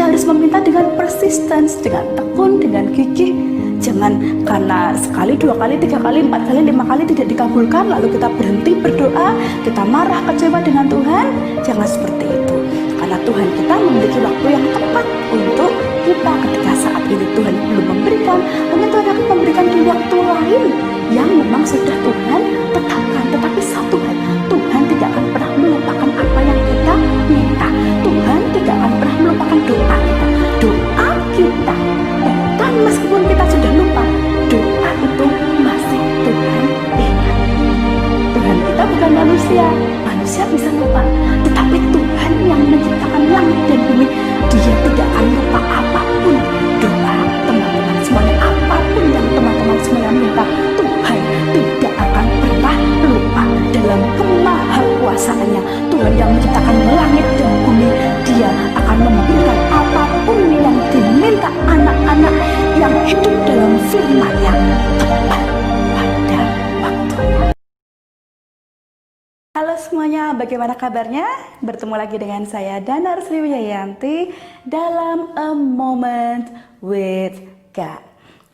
kita harus meminta dengan persistence, dengan tekun, dengan gigih. Jangan karena sekali, 2 kali, 3 kali, 4 kali, 5 kali tidak dikabulkan lalu kita berhenti berdoa, kita marah, kecewa dengan Tuhan. Jangan seperti itu, karena Tuhan kita memiliki waktu yang tepat untuk kita. Ketika saat ini Tuhan belum memberikan, mungkin Tuhan akan memberikan di waktu lain yang memang sudah Tuhan tetapkan. Tetapi satu hal, Tuhan tidak akan pernah melupakan apa yang kita minta. Tuhan tidak akan pernah melupakan doa kita. Doa kita, bahkan meskipun kita sudah lupa, doa itu masih Tuhan ingat. Tuhan kita bukan manusia. Manusia bisa lupa, tetapi Tuhan yang menciptakan langit dan bumi, Dia tidak akan lupa apapun doa teman-teman semuanya. Apapun yang teman-teman semuanya minta, Tuhan tidak akan pernah lupa. Dalam kemahakuasaannya, Tuhan yang menciptakan langit dan bumi, Dia akan memberikan apapun yang diminta anak-anak yang hidup dalam firman-Nya tepat pada waktunya. Halo semuanya, bagaimana kabarnya? Bertemu lagi dengan saya Danar Sriwijayanti dalam A Moment with God.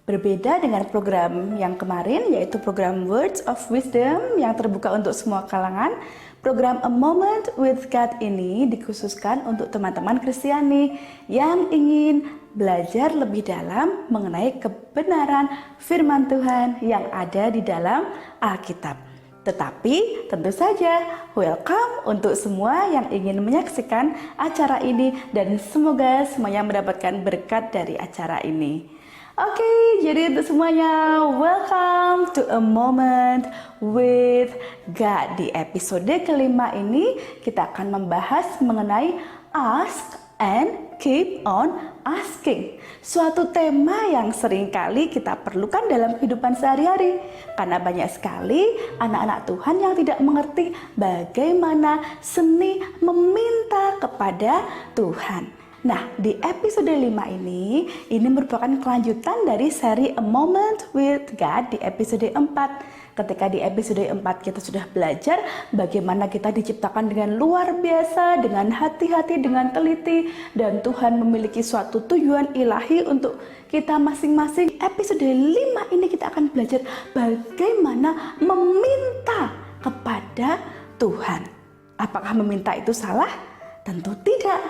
Berbeda dengan program yang kemarin, yaitu program Words of Wisdom yang terbuka untuk semua kalangan. Program A Moment with God ini dikhususkan untuk teman-teman Kristiani yang ingin belajar lebih dalam mengenai kebenaran firman Tuhan yang ada di dalam Alkitab. Tetapi tentu saja welcome untuk semua yang ingin menyaksikan acara ini dan semoga semuanya mendapatkan berkat dari acara ini. Oke, jadi untuk semuanya welcome to A Moment with God. Di episode kelima ini kita akan membahas mengenai ask and keep on asking. Suatu tema yang seringkali kita perlukan dalam kehidupan sehari-hari. Karena banyak sekali anak-anak Tuhan yang tidak mengerti bagaimana seni meminta kepada Tuhan. Nah, di episode 5 ini merupakan kelanjutan dari seri A Moment with God di episode 4. Ketika di episode 4 kita sudah belajar bagaimana kita diciptakan dengan luar biasa, dengan hati-hati, dengan teliti, dan Tuhan memiliki suatu tujuan ilahi untuk kita masing-masing. Episode 5 ini kita akan belajar bagaimana meminta kepada Tuhan. Apakah meminta itu salah? Tentu tidak.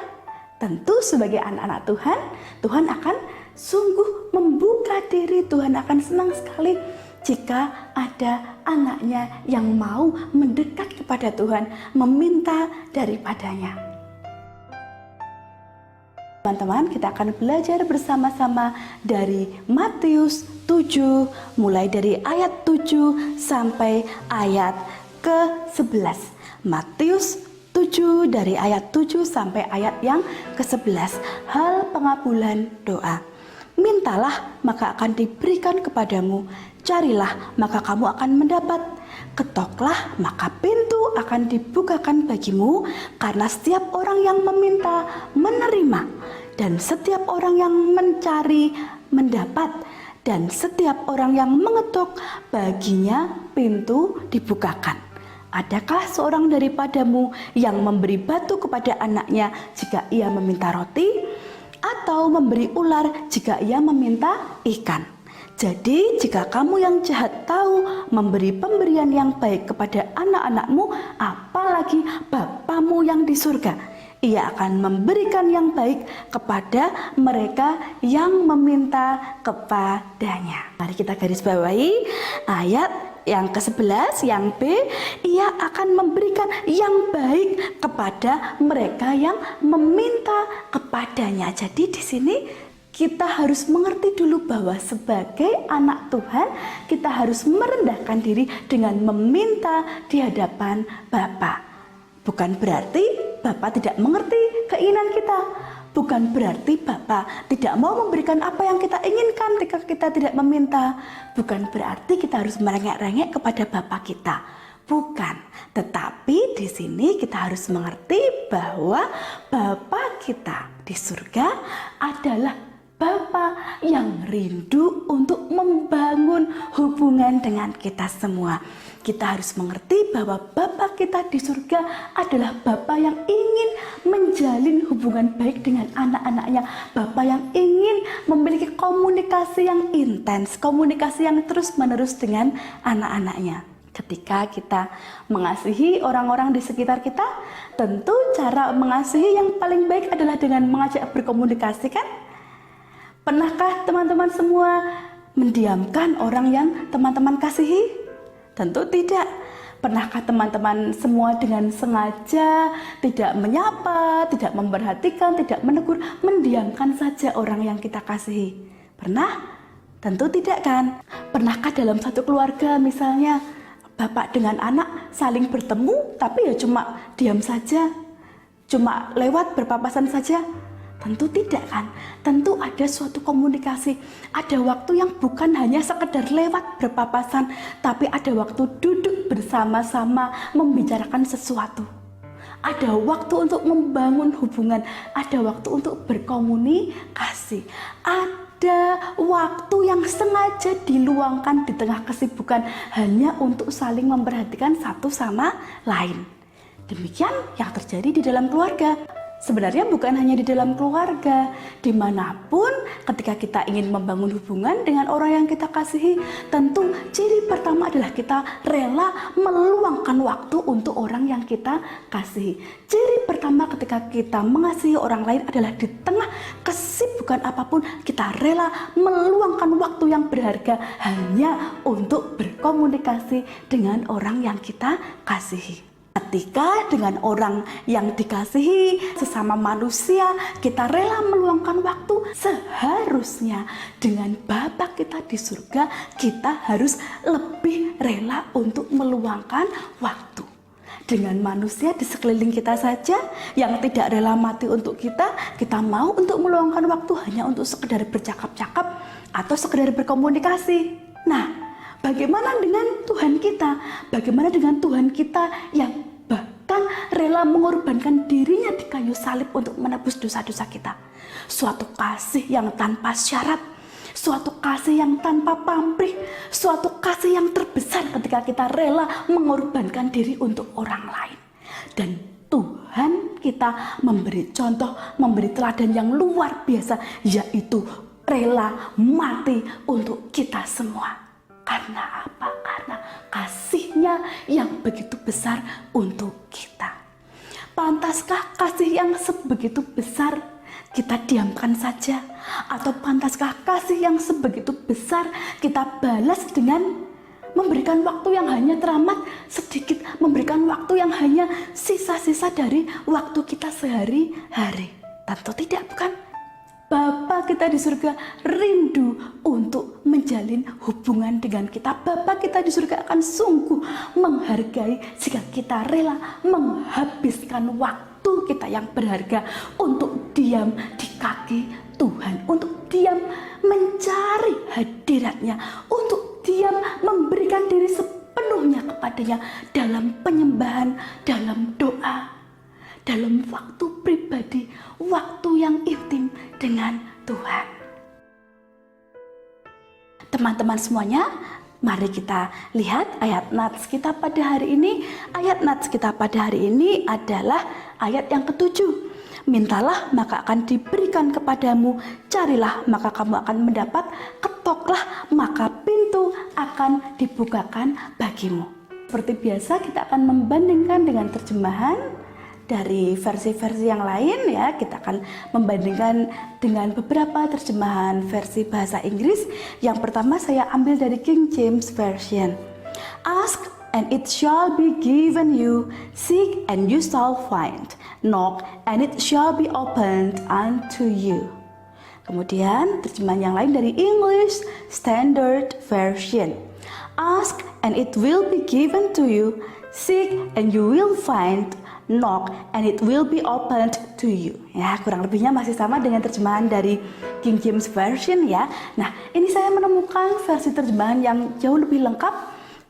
Tentu sebagai anak-anak Tuhan, Tuhan akan sungguh membuka diri. Tuhan akan senang sekali jika ada anaknya yang mau mendekat kepada Tuhan, meminta daripadanya. Teman-teman, kita akan belajar bersama-sama dari Matius 7, mulai dari ayat 7 sampai ayat ke-11. Matius 7 dari ayat 7 sampai ayat yang ke-11. Hal pengabulan doa. Mintalah maka akan diberikan kepadamu, carilah maka kamu akan mendapat, ketoklah maka pintu akan dibukakan bagimu, karena setiap orang yang meminta menerima, dan setiap orang yang mencari mendapat, dan setiap orang yang mengetuk baginya pintu dibukakan. Adakah seorang daripadamu yang memberi batu kepada anaknya jika ia meminta roti? Atau memberi ular jika ia meminta ikan? Jadi jika kamu yang jahat tahu memberi pemberian yang baik kepada anak-anakmu, apalagi Bapamu yang di surga, Ia akan memberikan yang baik kepada mereka yang meminta kepadanya. Mari kita garis bawahi ayat yang ke-11, yang B, Ia akan memberikan yang baik kepada mereka yang meminta kepadanya. Jadi di sini kita harus mengerti dulu bahwa sebagai anak Tuhan, kita harus merendahkan diri dengan meminta di hadapan Bapa. Bukan berarti Bapa tidak mengerti keinginan kita. Bukan berarti Bapa tidak mau memberikan apa yang kita inginkan ketika kita tidak meminta. Bukan berarti kita harus merengek-rengek kepada Bapa kita. Bukan. Tetapi di sini kita harus mengerti bahwa Bapa kita di surga adalah Bapa yang rindu untuk membangun hubungan dengan kita semua. Kita harus mengerti bahwa Bapa kita di surga adalah Bapa yang ingin menjalin hubungan baik dengan anak-anaknya. Bapa yang ingin memiliki komunikasi yang intens, komunikasi yang terus-menerus dengan anak-anaknya. Ketika kita mengasihi orang-orang di sekitar kita, tentu cara mengasihi yang paling baik adalah dengan mengajak berkomunikasi, kan? Pernahkah teman-teman semua mendiamkan orang yang teman-teman kasihi? Tentu tidak. Pernahkah teman-teman semua dengan sengaja tidak menyapa, tidak memperhatikan, tidak menegur, mendiamkan saja orang yang kita kasihi? Pernah? Tentu tidak, kan? Pernahkah dalam satu keluarga misalnya bapak dengan anak saling bertemu tapi ya cuma diam saja, cuma lewat berpapasan saja? Tentu tidak, kan? Tentu ada suatu komunikasi. Ada waktu yang bukan hanya sekedar lewat berpapasan, tapi ada waktu duduk bersama-sama membicarakan sesuatu. Ada waktu untuk membangun hubungan, ada waktu untuk berkomunikasi. Ada waktu yang sengaja diluangkan di tengah kesibukan hanya untuk saling memperhatikan satu sama lain. Demikian yang terjadi di dalam keluarga. Sebenarnya bukan hanya di dalam keluarga, dimanapun ketika kita ingin membangun hubungan dengan orang yang kita kasihi, tentu ciri pertama adalah kita rela meluangkan waktu untuk orang yang kita kasihi. Ciri pertama ketika kita mengasihi orang lain adalah di tengah kesibukan apapun, kita rela meluangkan waktu yang berharga hanya untuk berkomunikasi dengan orang yang kita kasihi. Ketika dengan orang yang dikasihi, sesama manusia, kita rela meluangkan waktu, seharusnya dengan Bapa kita di surga, kita harus lebih rela untuk meluangkan waktu. Dengan manusia di sekeliling kita saja yang tidak rela mati untuk kita mau untuk meluangkan waktu hanya untuk sekedar bercakap-cakap atau sekedar berkomunikasi. Nah, bagaimana dengan Tuhan kita? Bagaimana dengan Tuhan kita yang bahkan rela mengorbankan dirinya di kayu salib untuk menebus dosa-dosa kita? Suatu kasih yang tanpa syarat, suatu kasih yang tanpa pamrih, suatu kasih yang terbesar ketika kita rela mengorbankan diri untuk orang lain. Dan Tuhan kita memberi contoh, memberi teladan yang luar biasa, yaitu rela mati untuk kita semua. Karena apa? Karena kasih-Nya yang begitu besar untuk kita. Pantaskah kasih yang sebegitu besar kita diamkan saja? Atau pantaskah kasih yang sebegitu besar kita balas dengan memberikan waktu yang hanya teramat sedikit, memberikan waktu yang hanya sisa-sisa dari waktu kita sehari-hari? Tentu tidak, bukan? Bapa kita di surga rindu untuk menjalin hubungan dengan kita. Bapa kita di surga akan sungguh menghargai jika kita rela menghabiskan waktu kita yang berharga untuk diam di kaki Tuhan, untuk diam mencari hadirat-Nya, untuk diam memberikan diri sepenuhnya kepadanya dalam penyembahan, dalam doa, dalam waktu pribadi, waktu yang intim dengan Tuhan. Teman-teman semuanya, mari kita lihat ayat nats kita pada hari ini. Ayat nats kita pada hari ini adalah ayat yang ke-7. Mintalah maka akan diberikan kepadamu, carilah maka kamu akan mendapat, ketoklah maka pintu akan dibukakan bagimu. Seperti biasa kita akan membandingkan dengan terjemahan dari versi-versi yang lain ya. Kita akan membandingkan dengan beberapa terjemahan versi bahasa Inggris. Yang pertama saya ambil dari King James Version. Ask and it shall be given you, seek and you shall find, knock and it shall be opened unto you. Kemudian terjemahan yang lain dari English Standard Version. Ask and it will be given to you, seek and you will find, knock and it will be opened to you. Ya, kurang lebihnya masih sama dengan terjemahan dari King James Version ya. Nah, ini saya menemukan versi terjemahan yang jauh lebih lengkap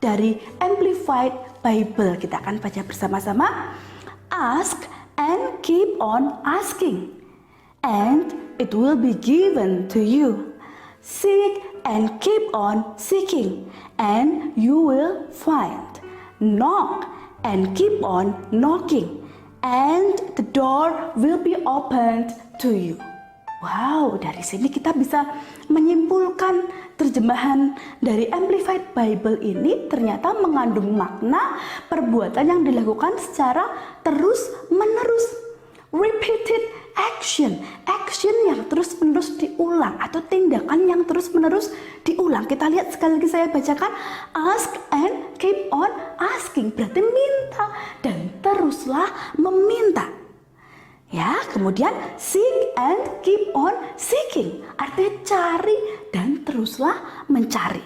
dari Amplified Bible. Kita akan baca bersama-sama. Ask and keep on asking, and it will be given to you. Seek and keep on seeking, and you will find. Knock and keep on knocking, and the door will be opened to you. Wow, dari sini kita bisa menyimpulkan terjemahan dari Amplified Bible ini ternyata mengandung makna perbuatan yang dilakukan secara terus-menerus. Repeated action, action yang terus-menerus diulang atau tindakan yang terus-menerus diulang. Kita lihat sekali lagi, saya bacakan. Ask and keep on asking, berarti minta dan teruslah meminta. Ya, kemudian seek and keep on seeking, artinya cari dan teruslah mencari.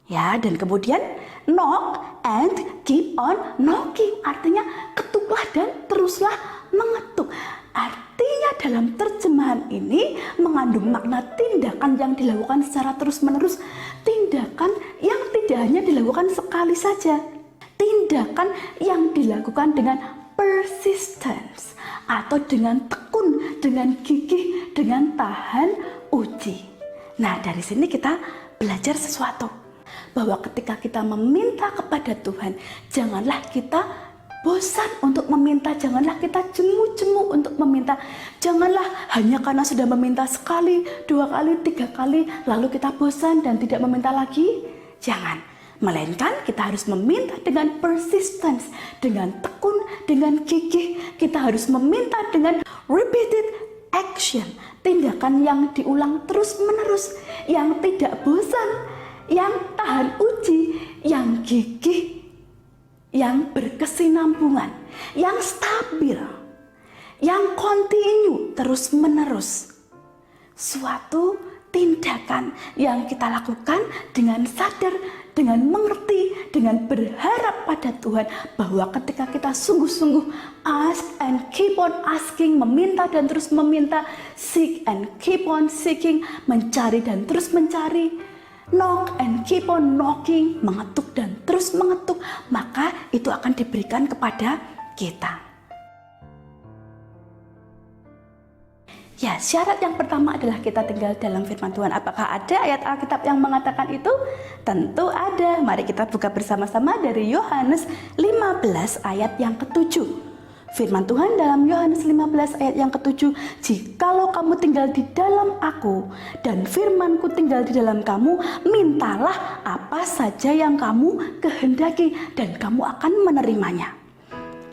Ya, dan kemudian knock and keep on knocking, artinya ketuklah dan teruslah mengetuk. Artinya dalam terjemahan ini mengandung makna tindakan yang dilakukan secara terus-menerus, tindakan yang tidak hanya dilakukan sekali saja, tindakan yang dilakukan dengan persistence atau dengan tekun, dengan gigih, dengan tahan uji. Nah, dari sini kita belajar sesuatu, bahwa ketika kita meminta kepada Tuhan, janganlah kita bosan untuk meminta, janganlah kita jemu-jemu untuk meminta, janganlah hanya karena sudah meminta sekali, 2 kali, 3 kali, lalu kita bosan dan tidak meminta lagi. Jangan, melainkan kita harus meminta dengan persistence, dengan tekun, dengan gigih. Kita harus meminta dengan repeated action, tindakan yang diulang terus-menerus, yang tidak bosan, yang tahan uji, yang gigih, yang berkesinambungan, yang stabil, yang continue, terus-menerus. Suatu tindakan yang kita lakukan dengan sadar, dengan mengerti, dengan berharap pada Tuhan, bahwa ketika kita sungguh-sungguh ask and keep on asking, meminta dan terus meminta, seek and keep on seeking, mencari dan terus mencari, knock and keep on knocking, mengetuk dan terus mengetuk, maka itu akan diberikan kepada kita. Ya, syarat yang pertama adalah kita tinggal dalam firman Tuhan. Apakah ada ayat Alkitab yang mengatakan itu? Tentu ada. Mari kita buka bersama-sama dari Yohanes 15 ayat yang ke-7. Firman Tuhan dalam Yohanes 15 ayat yang ke-7, "Jikalau kamu tinggal di dalam aku dan firman-Ku tinggal di dalam kamu, mintalah apa saja yang kamu kehendaki dan kamu akan menerimanya.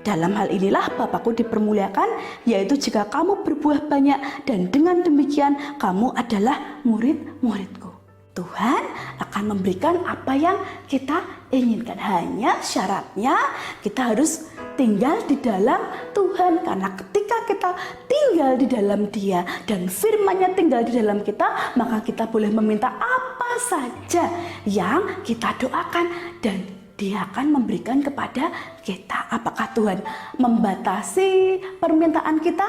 Dalam hal inilah Bapa-Ku dipermuliakan, yaitu jika kamu berbuah banyak, dan dengan demikian kamu adalah murid-murid-Ku." Tuhan akan memberikan apa yang kita inginkan. Hanya syaratnya kita harus tinggal di dalam Tuhan. Karena ketika kita tinggal di dalam Dia dan firman-Nya tinggal di dalam kita, maka kita boleh meminta apa saja yang kita doakan dan Dia akan memberikan kepada kita. Apakah Tuhan membatasi permintaan kita?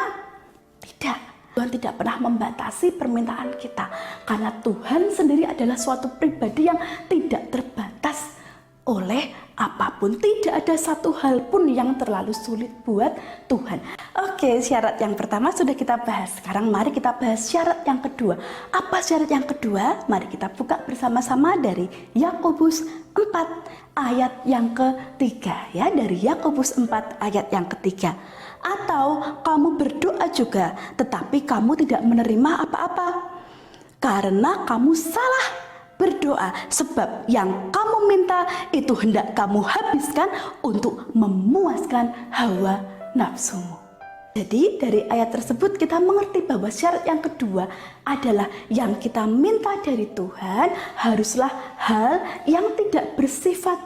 Tidak. Tuhan tidak pernah membatasi permintaan kita. Karena Tuhan sendiri adalah suatu pribadi yang tidak terbatas oleh apapun. Tidak ada satu hal pun yang terlalu sulit buat Tuhan. Oke, syarat yang pertama sudah kita bahas. Sekarang mari kita bahas syarat yang kedua. Apa syarat yang kedua? Mari kita buka bersama-sama dari Yakobus 4 ayat yang ketiga, ya, dari Yakobus 4 ayat yang ketiga. Atau kamu berdoa juga, tetapi kamu tidak menerima apa-apa, karena kamu salah berdoa, sebab yang kamu minta itu hendak kamu habiskan untuk memuaskan hawa nafsumu. Jadi dari ayat tersebut kita mengerti bahwa syarat yang kedua adalah yang kita minta dari Tuhan haruslah hal yang tidak bersifat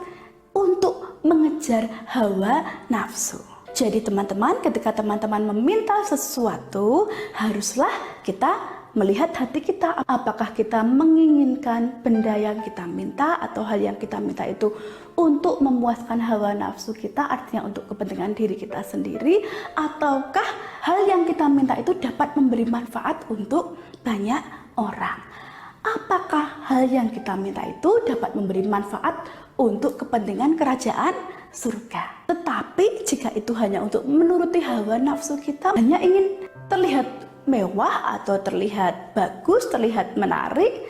untuk mengejar hawa nafsu. Jadi teman-teman, ketika teman-teman meminta sesuatu, haruslah kita melihat hati kita. Apakah kita menginginkan benda yang kita minta atau hal yang kita minta itu untuk memuaskan hawa nafsu kita, artinya untuk kepentingan diri kita sendiri, ataukah hal yang kita minta itu dapat memberi manfaat untuk banyak orang. Apakah hal yang kita minta itu dapat memberi manfaat untuk kepentingan kerajaan surga. Tetapi jika itu hanya untuk menuruti hawa nafsu kita, hanya ingin terlihat mewah atau terlihat bagus, terlihat menarik,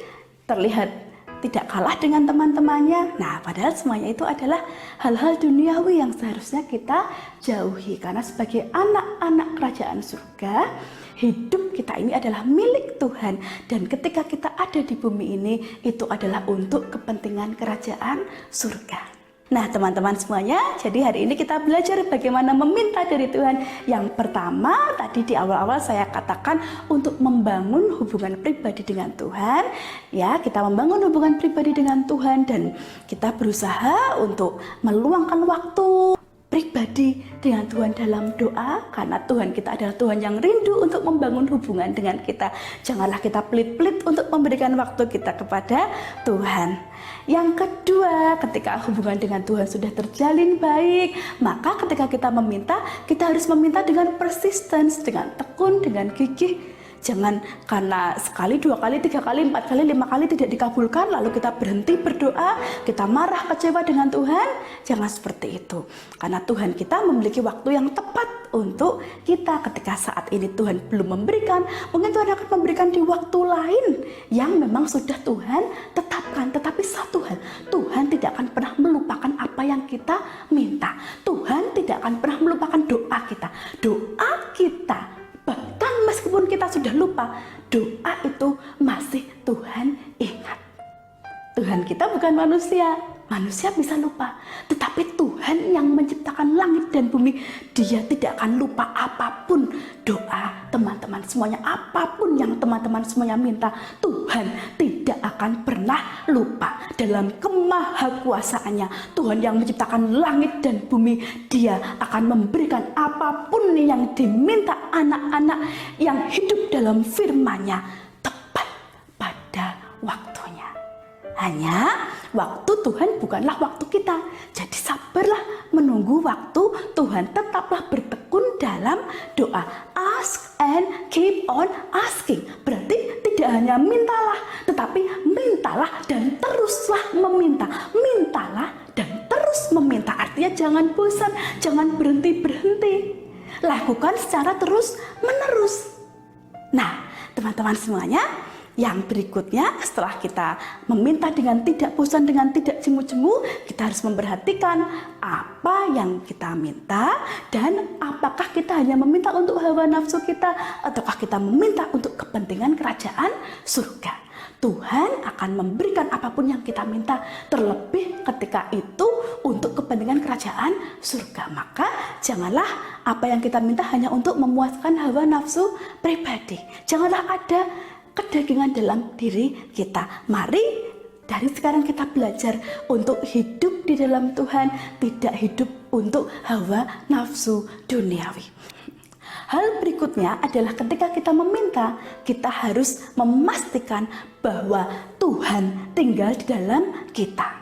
terlihat tidak kalah dengan teman-temannya. Nah, padahal semuanya itu adalah hal-hal duniawi yang seharusnya kita jauhi. Karena sebagai anak-anak kerajaan surga, hidup kita ini adalah milik Tuhan. Dan ketika kita ada di bumi ini, itu adalah untuk kepentingan kerajaan surga. Nah, teman-teman semuanya, jadi hari ini kita belajar bagaimana meminta dari Tuhan. Yang pertama, tadi di awal-awal saya katakan untuk membangun hubungan pribadi dengan Tuhan. Ya, kita membangun hubungan pribadi dengan Tuhan dan kita berusaha untuk meluangkan waktu pribadi dengan Tuhan dalam doa, karena Tuhan kita adalah Tuhan yang rindu untuk membangun hubungan dengan kita. Janganlah kita pelit-pelit untuk memberikan waktu kita kepada Tuhan. Yang kedua, ketika hubungan dengan Tuhan sudah terjalin baik, maka ketika kita meminta, kita harus meminta dengan persistence, dengan tekun, dengan gigih. Jangan karena sekali, 2 kali, 3 kali, 4 kali, 5 kali tidak dikabulkan, lalu kita berhenti berdoa, kita marah, kecewa dengan Tuhan. Jangan seperti itu. Karena Tuhan kita memiliki waktu yang tepat untuk kita. Ketika saat ini Tuhan belum memberikan, mungkin Tuhan akan memberikan di waktu lain yang memang sudah Tuhan tetapkan. Tetapi satu hal, Tuhan tidak akan pernah melupakan apa yang kita minta. Tuhan tidak akan pernah melupakan doa kita. Doa kita, bahkan meskipun kita sudah lupa, doa itu masih Tuhan ingat. Tuhan kita bukan manusia. Manusia bisa lupa, tetapi Tuhan yang menciptakan langit dan bumi, Dia tidak akan lupa apapun doa teman-teman semuanya, apapun yang teman-teman semuanya minta, Tuhan tidak akan pernah lupa. Dalam kemahakuasaannya, Tuhan yang menciptakan langit dan bumi, Dia akan memberikan apapun yang diminta anak-anak yang hidup dalam firman-Nya tepat pada waktunya. Hanya waktu Tuhan bukanlah waktu kita. Jadi sabarlah menunggu waktu Tuhan. Tetaplah bertekun dalam doa. Ask and keep on asking. Berarti tidak hanya mintalah, tetapi mintalah dan teruslah meminta. Mintalah dan terus meminta. Artinya jangan bosan, jangan berhenti-berhenti. Lakukan secara terus menerus. Nah, teman-teman semuanya, yang berikutnya, setelah kita meminta dengan tidak bosan, dengan tidak jemu-jemu, kita harus memperhatikan apa yang kita minta dan apakah kita hanya meminta untuk hawa nafsu kita ataukah kita meminta untuk kepentingan kerajaan surga. Tuhan akan memberikan apapun yang kita minta, terlebih ketika itu untuk kepentingan kerajaan surga. Maka janganlah apa yang kita minta hanya untuk memuaskan hawa nafsu pribadi. Janganlah ada kedagingan dalam diri kita. Mari dari sekarang kita belajar untuk hidup di dalam Tuhan, tidak hidup untuk hawa nafsu duniawi. Hal berikutnya adalah ketika kita meminta, kita harus memastikan bahwa Tuhan tinggal di dalam kita.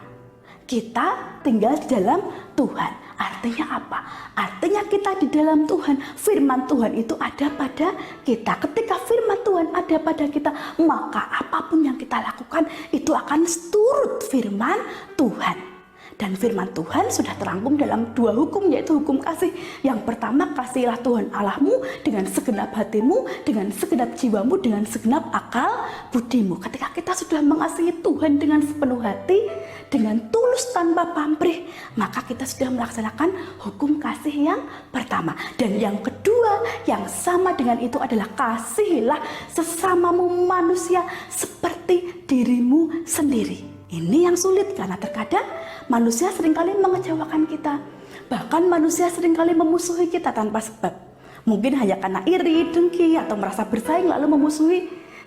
Kita tinggal di dalam Tuhan. Artinya apa? Artinya kita di dalam Tuhan. Firman Tuhan itu ada pada kita. Ketika firman Tuhan ada pada kita, maka apapun yang kita lakukan itu akan turut firman Tuhan. Dan firman Tuhan sudah terangkum dalam 2 hukum, yaitu hukum kasih. Yang pertama, kasihilah Tuhan Allahmu dengan segenap hatimu, dengan segenap jiwamu, dengan segenap akal budimu. Ketika kita sudah mengasihi Tuhan dengan sepenuh hati, dengan tulus tanpa pamrih, maka kita sudah melaksanakan hukum kasih yang pertama. Dan yang kedua, yang sama dengan itu adalah kasihilah sesamamu manusia seperti dirimu sendiri. Ini yang sulit karena terkadang manusia seringkali mengecewakan kita. Bahkan manusia seringkali memusuhi kita tanpa sebab. Mungkin hanya karena iri, dengki, atau merasa bersaing lalu memusuhi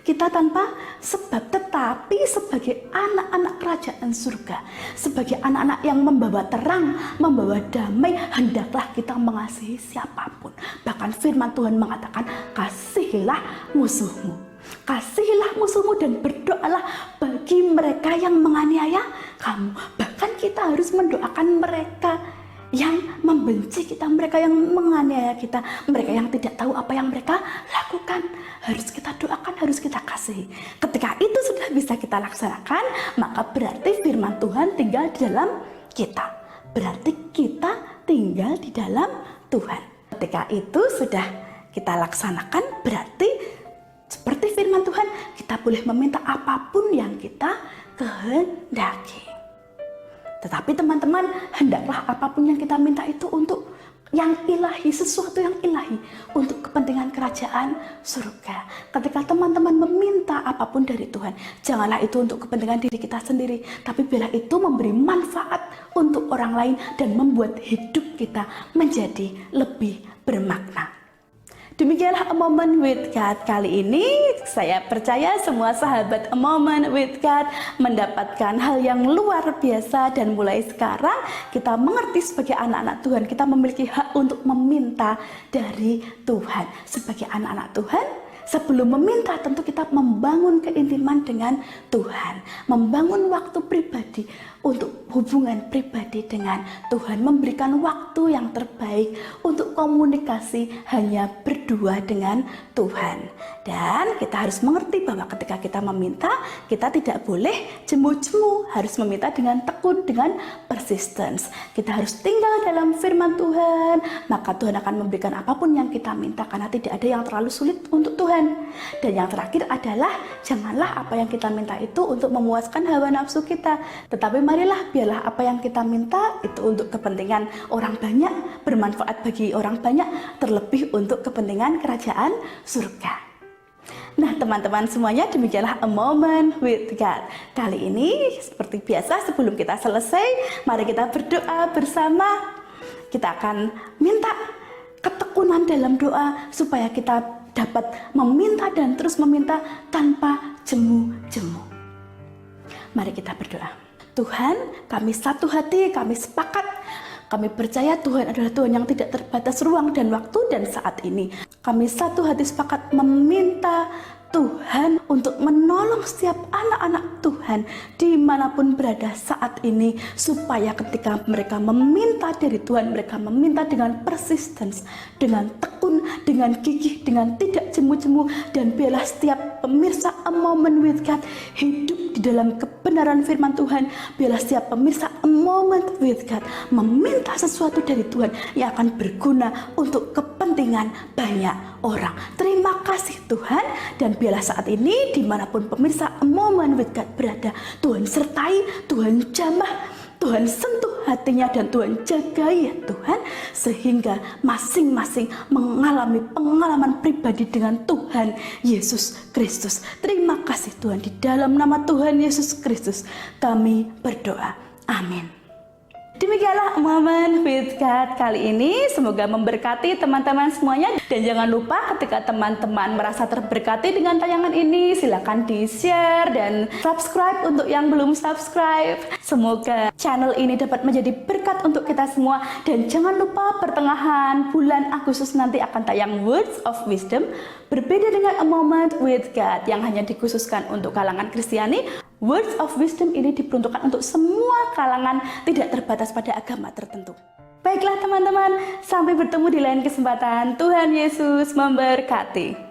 kita tanpa sebab. Tetapi sebagai anak-anak kerajaan surga, sebagai anak-anak yang membawa terang, membawa damai, hendaklah kita mengasihi siapapun. Bahkan firman Tuhan mengatakan, kasihilah musuhmu. Kasihilah musuhmu dan berdoalah bagi mereka yang menganiaya kamu. Bahkan kita harus mendoakan mereka yang membenci kita, mereka yang menganiaya kita, mereka yang tidak tahu apa yang mereka lakukan. Harus kita doakan, harus kita kasihi. Ketika itu sudah bisa kita laksanakan, maka berarti firman Tuhan tinggal di dalam kita. Berarti kita tinggal di dalam Tuhan. Ketika itu sudah kita laksanakan, berarti Seperti firman Tuhan, kita boleh meminta apapun yang kita kehendaki. Tetapi teman-teman, hendaklah apapun yang kita minta itu untuk yang ilahi, sesuatu yang ilahi, untuk kepentingan kerajaan surga. Ketika teman-teman meminta apapun dari Tuhan, janganlah itu untuk kepentingan diri kita sendiri, tapi biarlah itu memberi manfaat untuk orang lain dan membuat hidup kita menjadi lebih bermakna. Demikianlah A Moment with God kali ini. Saya percaya semua sahabat A Moment with God mendapatkan hal yang luar biasa, dan mulai sekarang kita mengerti sebagai anak-anak Tuhan, kita memiliki hak untuk meminta dari Tuhan. Sebagai anak-anak Tuhan, sebelum meminta tentu kita membangun keintiman dengan Tuhan, membangun waktu pribadi untuk hubungan pribadi dengan Tuhan, memberikan waktu yang terbaik untuk komunikasi hanya berdua dengan Tuhan. Dan kita harus mengerti bahwa ketika kita meminta, kita tidak boleh jemu-jemu, harus meminta dengan tekun, dengan persistence. Kita harus tinggal dalam firman Tuhan, maka Tuhan akan memberikan apapun yang kita minta, karena tidak ada yang terlalu sulit untuk Tuhan. Dan yang terakhir adalah, janganlah apa yang kita minta itu untuk memuaskan hawa nafsu kita, tetapi marilah biarlah apa yang kita minta itu untuk kepentingan orang banyak, bermanfaat bagi orang banyak, terlebih untuk kepentingan kerajaan surga. Nah teman-teman semuanya, demikianlah A Moment with God kali ini. Seperti biasa, sebelum kita selesai, mari kita berdoa bersama. Kita akan minta ketekunan dalam doa supaya kita dapat meminta dan terus meminta tanpa jemu-jemu. Mari kita berdoa. Tuhan, kami satu hati, kami sepakat, kami percaya Tuhan adalah Tuhan yang tidak terbatas ruang dan waktu, dan saat ini kami satu hati sepakat meminta Tuhan untuk menolong setiap anak-anak Tuhan dimanapun berada saat ini, supaya ketika mereka meminta dari Tuhan, mereka meminta dengan persistence, dengan tekun, dengan gigih, dengan tidak jemu-jemu. Dan biarlah setiap pemirsa A Moment with God hidup di dalam kebenaran firman Tuhan. Biarlah setiap pemirsa A Moment with God meminta sesuatu dari Tuhan yang akan berguna untuk kepentingan banyak orang. Terima kasih Tuhan, dan biarlah saat ini dimanapun pemirsa A Moment with God berada, Tuhan sertai, Tuhan jamah, Tuhan sentuh hatinya, dan Tuhan jagai ya Tuhan, sehingga masing-masing mengalami pengalaman pribadi dengan Tuhan Yesus Kristus. Terima kasih Tuhan, di dalam nama Tuhan Yesus Kristus kami berdoa. Amin. Demikianlah A Moment with God kali ini. Semoga memberkati teman-teman semuanya. Dan jangan lupa ketika teman-teman merasa terberkati dengan tayangan ini, silakan di-share dan subscribe untuk yang belum subscribe. Semoga channel ini dapat menjadi berkat untuk kita semua. Dan jangan lupa pertengahan bulan Agustus nanti akan tayang Words of Wisdom. Berbeda dengan A Moment with God yang hanya dikhususkan untuk kalangan Kristiani, Words of Wisdom ini diperuntukkan untuk semua kalangan, tidak terbatas pada agama tertentu. Baiklah teman-teman, sampai bertemu di lain kesempatan. Tuhan Yesus memberkati.